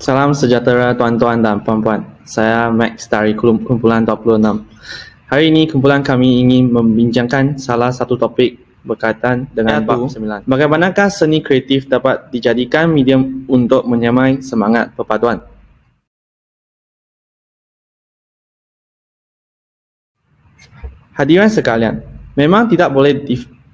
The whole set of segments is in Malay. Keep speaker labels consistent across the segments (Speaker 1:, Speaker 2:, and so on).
Speaker 1: Salam sejahtera tuan-tuan dan puan-puan. Saya Max dari kumpulan 26. Hari ini kumpulan kami ingin membincangkan salah satu topik berkaitan dengan bab 9. Bagaimanakah seni kreatif dapat dijadikan medium untuk menyamai semangat perpaduan? Hadirin sekalian, memang tidak boleh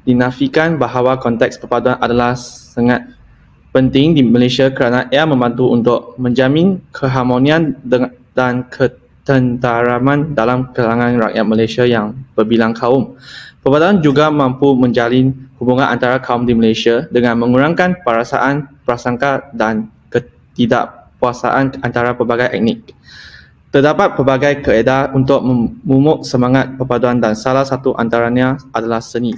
Speaker 1: dinafikan bahawa konteks perpaduan adalah sangat penting di Malaysia kerana ia membantu untuk menjamin keharmonian dan ketenteraman dalam kalangan rakyat Malaysia yang berbilang kaum. Perpaduan juga mampu menjalin hubungan antara kaum di Malaysia dengan mengurangkan perasaan, prasangka dan ketidakpuasaan antara pelbagai etnik. Terdapat pelbagai kaedah untuk memumuk semangat perpaduan dan salah satu antaranya adalah seni.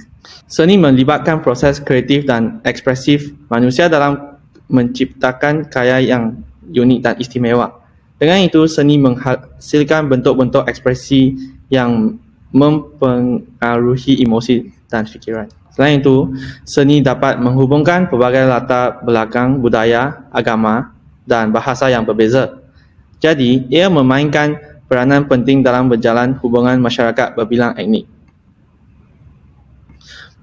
Speaker 1: Seni melibatkan proses kreatif dan ekspresif manusia dalam menciptakan karya yang unik dan istimewa. Dengan itu, seni menghasilkan bentuk-bentuk ekspresi yang mempengaruhi emosi dan fikiran. Selain itu, seni dapat menghubungkan pelbagai latar belakang budaya, agama dan bahasa yang berbeza. Jadi, ia memainkan peranan penting dalam berjalan hubungan masyarakat berbilang etnik.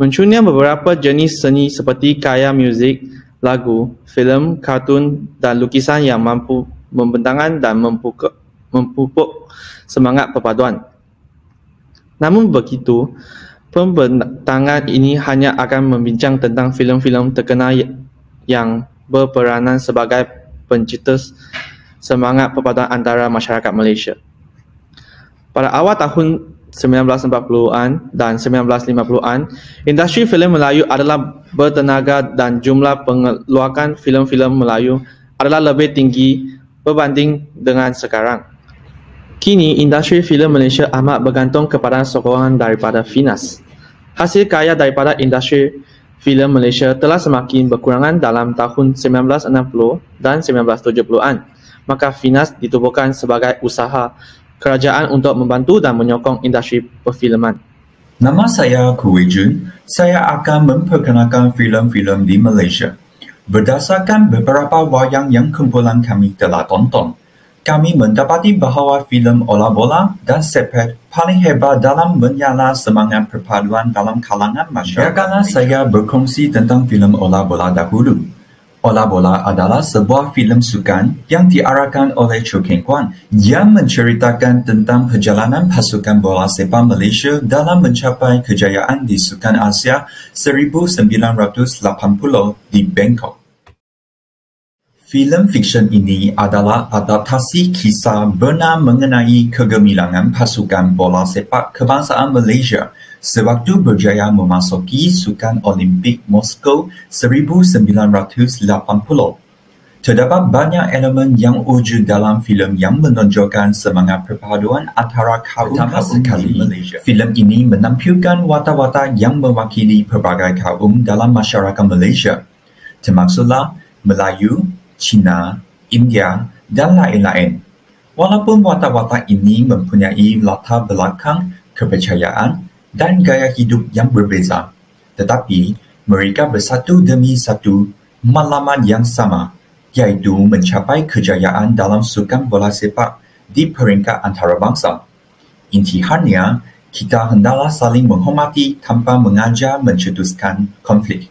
Speaker 1: Munculnya beberapa jenis seni seperti karya muzik, lagu, filem, kartun dan lukisan yang mampu membentangkan dan memupuk semangat perpaduan. Namun begitu, pembentangan ini hanya akan membincang tentang filem-filem terkenal yang berperanan sebagai pencetus semangat perpaduan antara masyarakat Malaysia. Pada awal tahun 1940-an dan 1950-an, industri filem Melayu adalah bertenaga dan jumlah pengeluaran filem-filem Melayu adalah lebih tinggi berbanding dengan sekarang. Kini, industri filem Malaysia amat bergantung kepada sokongan daripada Finas. Hasil karya daripada industri filem Malaysia telah semakin berkurangan dalam tahun 1960 dan 1970-an. Maka Finas ditubuhkan sebagai usaha kerajaan untuk membantu dan menyokong industri perfilman.
Speaker 2: Nama saya Kuwei Jun. Saya akan memperkenalkan filem-filem di Malaysia. Berdasarkan beberapa wayang yang kumpulan kami telah tonton, kami mendapati bahawa filem Ola Bola dan Sepet paling hebat dalam menyala semangat perpaduan dalam kalangan masyarakat. Biarkanlah saya berkongsi tentang filem Ola Bola dahulu. Ola Bola adalah sebuah filem sukan yang diarahkan oleh Choo Keng Kwan yang menceritakan tentang perjalanan pasukan bola sepak Malaysia dalam mencapai kejayaan di Sukan Asia 1980 di Bangkok. Filem fiksyen ini adalah adaptasi kisah benar mengenai kegemilangan pasukan bola sepak kebangsaan Malaysia sewaktu berjaya memasuki Sukan Olimpik Moskow 1980. Terdapat banyak elemen yang wujud dalam filem yang menonjolkan semangat perpaduan antara kaum sekali Malaysia. Filem ini menampilkan watak-watak yang mewakili pelbagai kaum dalam masyarakat Malaysia, termasuklah Melayu, Cina, India dan lain-lain. Walaupun watak-watak ini mempunyai latar belakang, kepercayaan dan gaya hidup yang berbeza, tetapi mereka bersatu demi satu matlamat yang sama, iaitu mencapai kejayaan dalam sukan bola sepak di peringkat antarabangsa. Intihannya, kita hendaklah saling menghormati tanpa mengajar mencetuskan konflik.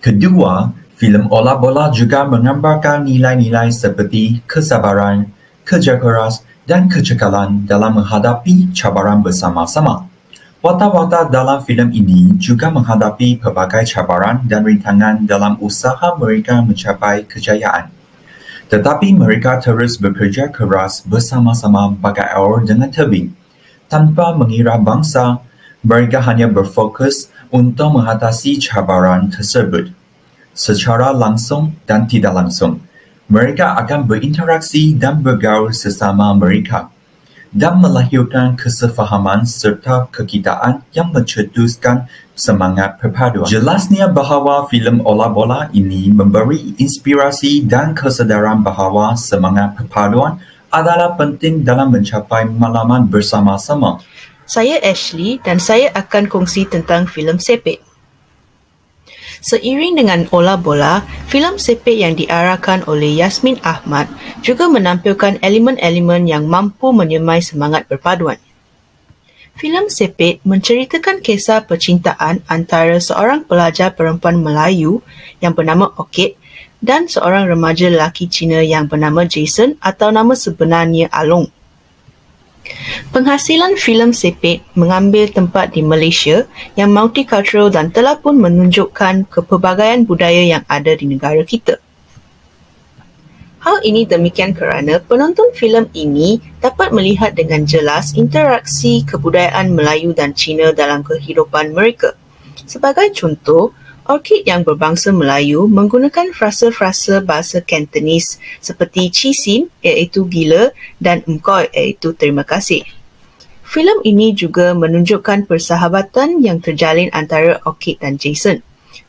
Speaker 2: Kedua, filem Ola Bola juga menggambarkan nilai-nilai seperti kesabaran, kerja keras dan kecekalan dalam menghadapi cabaran bersama-sama. Watak-watak dalam filem ini juga menghadapi pelbagai cabaran dan rintangan dalam usaha mereka mencapai kejayaan. Tetapi mereka terus bekerja keras bersama-sama bagai air dengan tebing. Tanpa mengira bangsa, mereka hanya berfokus untuk mengatasi cabaran tersebut. Secara langsung dan tidak langsung, mereka akan berinteraksi dan bergaul sesama mereka dan melahirkan kesefahaman serta kekitaan yang mencetuskan semangat perpaduan. Jelasnya bahawa filem Ola Bola ini memberi inspirasi dan kesedaran bahawa semangat perpaduan adalah penting dalam mencapai matlamat bersama-sama.
Speaker 3: Saya Ashley dan saya akan kongsi tentang filem Sepet. Seiring dengan Ola Bola, filem sepik yang diarahkan oleh Yasmin Ahmad juga menampilkan elemen-elemen yang mampu menyemai semangat perpaduan. Filem sepik menceritakan kisah percintaan antara seorang pelajar perempuan Melayu yang bernama Orchid dan seorang remaja lelaki Cina yang bernama Jason atau nama sebenarnya Along. Penghasilan filem sepik mengambil tempat di Malaysia yang multicultural dan telah pun menunjukkan kepelbagaian budaya yang ada di negara kita. Hal ini demikian kerana penonton filem ini dapat melihat dengan jelas interaksi kebudayaan Melayu dan Cina dalam kehidupan mereka. Sebagai contoh, Orchid yang berbangsa Melayu menggunakan frasa-frasa bahasa Cantonese seperti cisim iaitu gila dan engkoi iaitu terima kasih. Filem ini juga menunjukkan persahabatan yang terjalin antara Orchid dan Jason.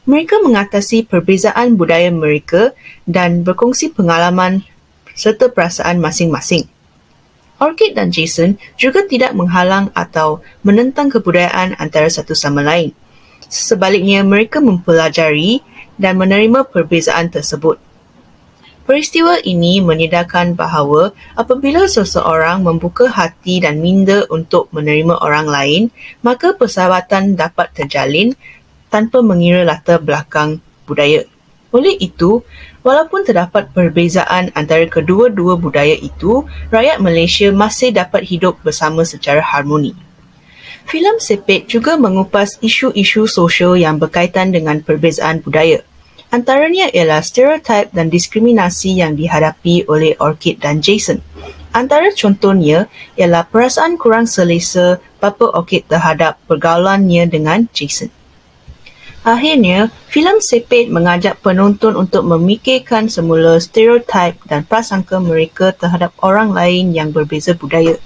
Speaker 3: Mereka mengatasi perbezaan budaya mereka dan berkongsi pengalaman serta perasaan masing-masing. Orchid dan Jason juga tidak menghalang atau menentang kebudayaan antara satu sama lain. Sebaliknya, mereka mempelajari dan menerima perbezaan tersebut. Peristiwa ini menyedarkan bahawa apabila seseorang membuka hati dan minda untuk menerima orang lain, maka persahabatan dapat terjalin tanpa mengira latar belakang budaya. Oleh itu, walaupun terdapat perbezaan antara kedua-dua budaya itu, rakyat Malaysia masih dapat hidup bersama secara harmoni. Filem sepik juga mengupas isu-isu sosial yang berkaitan dengan perbezaan budaya. Antaranya ialah stereotip dan diskriminasi yang dihadapi oleh Orchid dan Jason. Antara contohnya ialah perasaan kurang selesa bapa Orchid terhadap pergaulannya dengan Jason. Akhirnya, filem sepik mengajak penonton untuk memikirkan semula stereotip dan prasangka mereka terhadap orang lain yang berbeza budaya.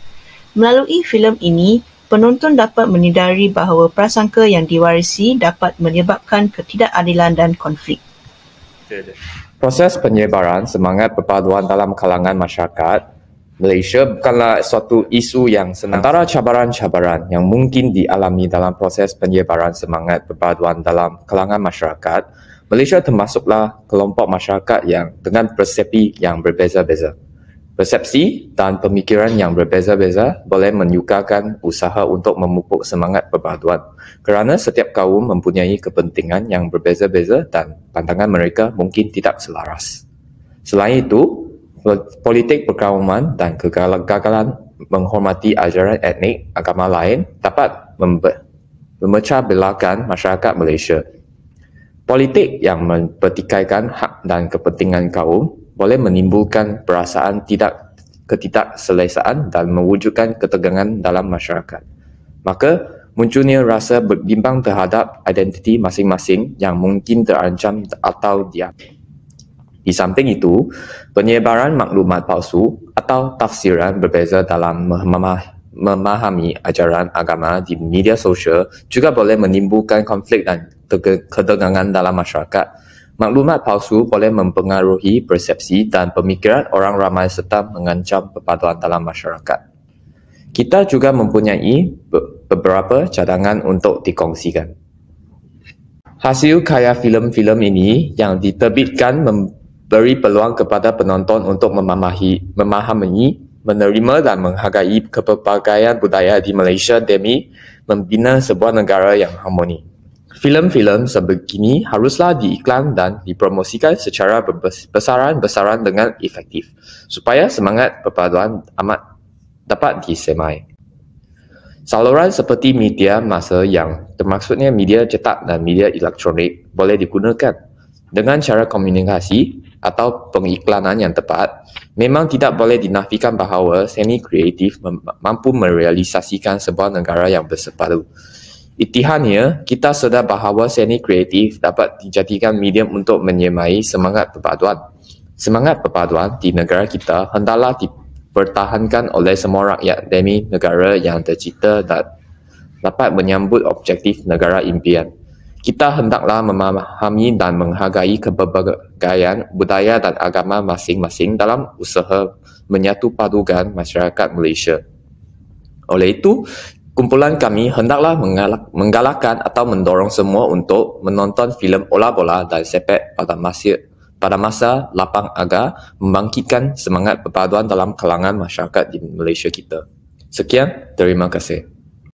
Speaker 3: Melalui filem ini, penonton dapat menyedari bahawa prasangka yang diwarisi dapat menyebabkan ketidakadilan dan konflik.
Speaker 4: Proses penyebaran semangat perpaduan dalam kalangan masyarakat Malaysia bukanlah suatu isu yang senang. Antara cabaran-cabaran yang mungkin dialami dalam proses penyebaran semangat perpaduan dalam kalangan masyarakat, Malaysia termasuklah kelompok masyarakat yang dengan persepsi yang berbeza-beza. Persepsi dan pemikiran yang berbeza-beza boleh menyukarkan usaha untuk memupuk semangat perpaduan kerana setiap kaum mempunyai kepentingan yang berbeza-beza dan pandangan mereka mungkin tidak selaras. Selain itu, politik perkauman dan kegagalan menghormati ajaran etnik agama lain dapat memecah belahkan masyarakat Malaysia. Politik yang mempertikaikan hak dan kepentingan kaum boleh menimbulkan perasaan ketidakselesaan dan mewujudkan ketegangan dalam masyarakat. Maka, munculnya rasa berbimbang terhadap identiti masing-masing yang mungkin terancam atau diambil. Di samping itu, penyebaran maklumat palsu atau tafsiran berbeza dalam memahami ajaran agama di media sosial juga boleh menimbulkan konflik dan ketegangan dalam masyarakat. Maklumat palsu boleh mempengaruhi persepsi dan pemikiran orang ramai serta mengancam perpaduan dalam masyarakat. Kita juga mempunyai beberapa cadangan untuk dikongsikan. Hasil karya filem-filem ini yang diterbitkan memberi peluang kepada penonton untuk memahami, menerima dan menghargai kepelbagaian budaya di Malaysia demi membina sebuah negara yang harmoni. Filem-filem sebegini haruslah diiklan dan dipromosikan secara besaran-besaran dengan efektif supaya semangat perpaduan amat dapat disemai. Saluran seperti media massa yang termaksudnya media cetak dan media elektronik boleh digunakan dengan cara komunikasi atau pengiklanan yang tepat. Memang tidak boleh dinafikan bahawa seni kreatif mampu merealisasikan sebuah negara yang bersepadu. Iktiharnya, kita sedar bahawa seni kreatif dapat dijadikan medium untuk menyemai semangat perpaduan. Semangat perpaduan di negara kita hendaklah dipertahankan oleh semua rakyat demi negara yang tercipta dan dapat menyambut objektif negara impian. Kita hendaklah memahami dan menghargai kepelbagaian budaya dan agama masing-masing dalam usaha menyatu padukan masyarakat Malaysia. Oleh itu, Kumpulan kami hendaklah menggalakkan atau mendorong semua untuk menonton filem bola dan sepak pada masa lapang agar membangkitkan semangat perpaduan dalam kalangan masyarakat di Malaysia kita. Sekian, terima kasih.